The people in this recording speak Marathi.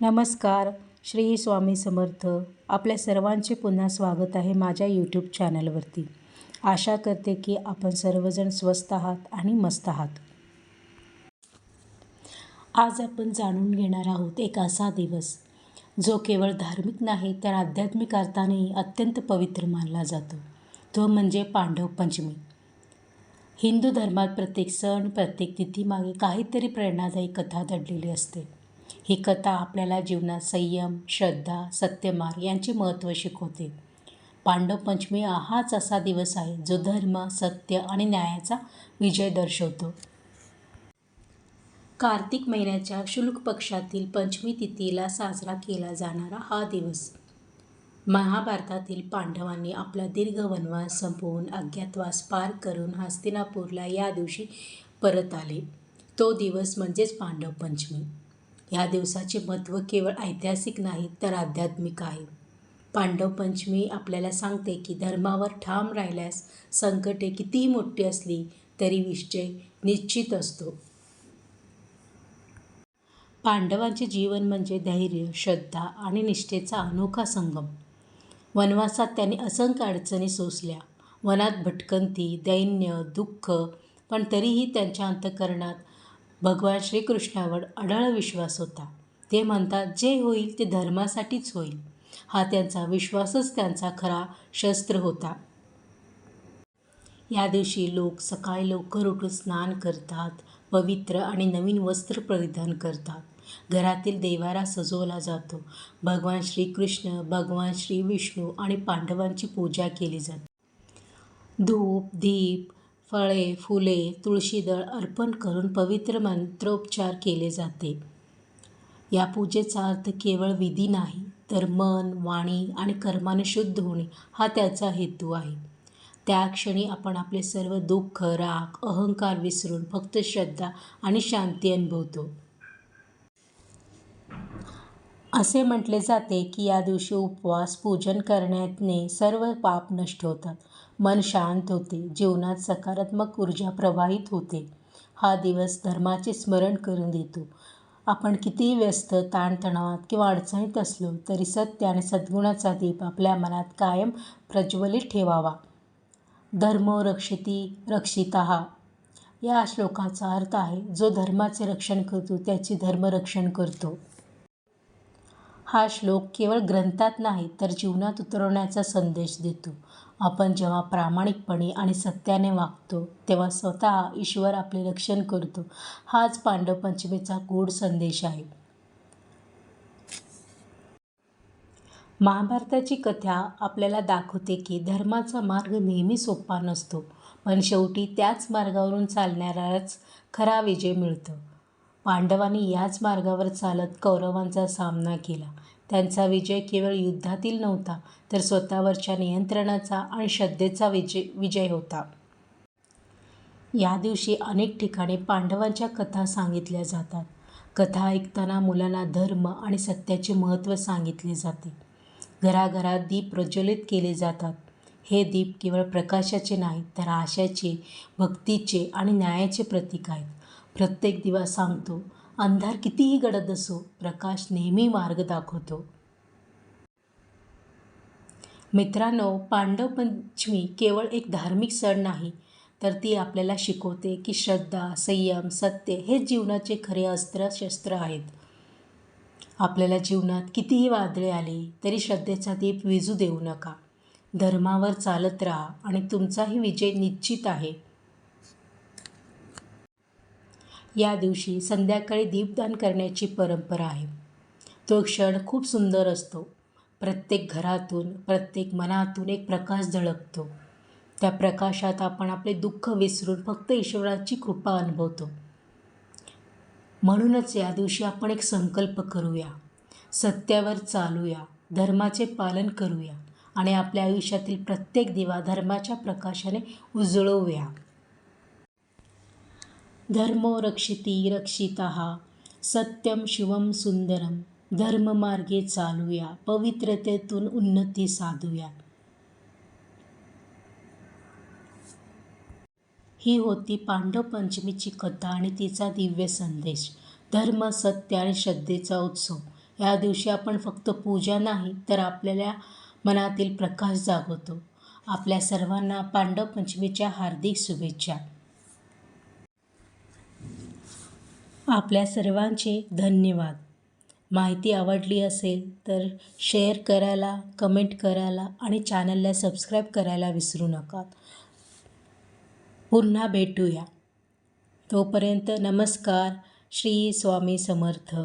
नमस्कार. श्री स्वामी समर्थ. आपल्या सर्वांचे पुन्हा स्वागत आहे माझ्या यूट्यूब चॅनलवरती. आशा करते की आपण सर्वजण स्वस्त आहात आणि मस्त आहात. आज आपण जाणून घेणार आहोत एक असा दिवस जो केवळ धार्मिक नाही तर आध्यात्मिक अर्थानेही अत्यंत पवित्र मानला जातो. तो म्हणजे पांडव पंचमी. हिंदू धर्मात प्रत्येक सण, प्रत्येक तिथीमागे काहीतरी प्रेरणादायी कथा दडलेली असते. ही कथा आपल्याला जीवनात संयम, श्रद्धा, सत्यमार्ग यांचे महत्त्व शिकवते. पांडव पंचमी हाच असा दिवस आहे जो धर्म, सत्य आणि न्यायाचा विजय दर्शवतो. कार्तिक महिन्याच्या शुक्ल पक्षातील पंचमी तिथीला साजरा केला जाणारा हा दिवस महाभारतातील पांडवांनी आपला दीर्घ वनवास संपवून अज्ञातवास पार करून हस्तिनापूरला या दिवशी परत आले. तो दिवस म्हणजेच पांडव पंचमी. या दिवसाचे महत्त्व केवळ ऐतिहासिक नाही तर आध्यात्मिक आहे. पांडव पंचमी आपल्याला सांगते की धर्मावर ठाम राहिल्यास संकटे कितीही मोठी असली तरी विजय निश्चित असतो. पांडवांचे जीवन म्हणजे धैर्य, श्रद्धा आणि निष्ठेचा अनोखा संगम. वनवासात त्यांनी असंख्य अडचणी सोसल्या. वनात भटकंती, दैन्य, दुःख, पण तरीही त्यांच्या अंतःकरणात भगवान श्रीकृष्णावर अढळ विश्वास होता. ते म्हणतात, जे होईल ते धर्मासाठीच होईल. हा त्यांचा विश्वासच त्यांचा खरा शस्त्र होता. या दिवशी लोक सकाळी लवकर उठून स्नान करतात, पवित्र आणि नवीन वस्त्र परिधान करतात. घरातील देवारा सजवला जातो. भगवान श्रीकृष्ण, भगवान श्री विष्णू आणि पांडवांची पूजा केली जाते. धूप, दीप, फळे, फुले, तुळशीदळ अर्पण करून पवित्र मंत्रोच्चार केले जाते. या पूजेचा अर्थ केवळ विधी नाही तर मन, वाणी आणि कर्माने शुद्ध होणे हा त्याचा हेतू आहे. त्या क्षणी आपण आपले सर्व दुःख, राग, अहंकार विसरून फक्त श्रद्धा आणि शांती अनुभवतो. असे म्हटले जाते की या दिवशी उपवास, पूजन करण्याने सर्व पाप नष्ट होतात, मन शांत होते, जीवनात सकारात्मक ऊर्जा प्रवाहित होते. हा दिवस धर्माचे स्मरण करून देतो. आपण कितीही व्यस्त, ताणतणावात किंवा अडचणीत असलो तरी सत्य आणि सद्गुणाचा दीप आपल्या मनात कायम प्रज्वलित ठेवावा. धर्मो रक्षति रक्षितः या श्लोकाचा अर्थ आहे, जो धर्माचे रक्षण करतो त्याचे धर्मरक्षण करतो. हा श्लोक केवळ ग्रंथात नाही तर जीवनात उतरवण्याचा संदेश देतो. आपण जेव्हा प्रामाणिकपणे आणि सत्याने वागतो तेव्हा स्वतः ईश्वर आपले रक्षण करतो. हाच पांडव पंचमीचा गूढ संदेश आहे. महाभारताची कथा आपल्याला दाखवते की धर्माचा मार्ग नेहमी सोपा नसतो, पण शेवटी त्याच मार्गावरून चालणाऱ्यालाच खरा विजय मिळतो. पांडवांनी याच मार्गावर चालत कौरवांचा सामना केला. त्यांचा विजय केवळ युद्धातील नव्हता तर स्वतःवरच्या नियंत्रणाचा आणि श्रद्धेचा विजय होता. या दिवशी अनेक ठिकाणी पांडवांच्या कथा सांगितल्या जातात. कथा ऐकताना मुलांना धर्म आणि सत्याचे महत्त्व सांगितले जाते. घराघरात दीप प्रज्वलित केले जातात. हे दीप केवळ प्रकाशाचे नाहीत तर आशाचे, भक्तीचे आणि न्यायाचे प्रतीक आहेत. प्रत्येक दिवा सांगतो, अंधार कितीही गडद असो, प्रकाश नेहमी मार्ग दाखवतो. मित्रांनो, पांडव पंचमी केवळ एक धार्मिक सण नाही तर ती आपल्याला शिकवते की श्रद्धा, संयम, सत्य हेच जीवनाचे खरे अस्त्र-शस्त्र आहेत. आपल्याला जीवनात कितीही वादळे आली तरी श्रद्धेचा दीप विझू देऊ नका. धर्मावर चालत राहा आणि तुमचाही विजय निश्चित आहे. या दिवशी संध्याकाळी दीपदान करण्याची परंपरा आहे. तो क्षण खूप सुंदर असतो. प्रत्येक घरातून, प्रत्येक मनातून एक प्रकाश झळकतो. त्या प्रकाशात आपण आपले दुःख विसरून फक्त ईश्वराची कृपा अनुभवतो. म्हणूनच या दिवशी आपण एक संकल्प करूया, सत्यावर चालूया, धर्माचे पालन करूया आणि आपल्या आयुष्यातील प्रत्येक दिवा धर्माच्या प्रकाशाने उजळवूया. धर्मो रक्षति रक्षितः सत्यम शिवम सुंदरम. धर्ममार्गे चालूया, पवित्रतेतून उन्नती साधूया. ही होती पांडव पंचमीची कथा आणि तिचा दिव्य संदेश. धर्म, सत्य आणि श्रद्धेचा उत्सव या दिवशी आपण फक्त पूजा नाही तर आपल्याला मनातील प्रकाश जागवतो. आपल्या सर्वांना पांडव पंचमीच्या हार्दिक शुभेच्छा. आपल्या सर्वांचे धन्यवाद. माहिती आवडली असेल तर शेअर करायला, कमेंट करायला आणि चॅनलला सबस्क्राईब करायला विसरू नका. पुन्हा भेटूया. तोपर्यंत नमस्कार. श्री स्वामी समर्थ.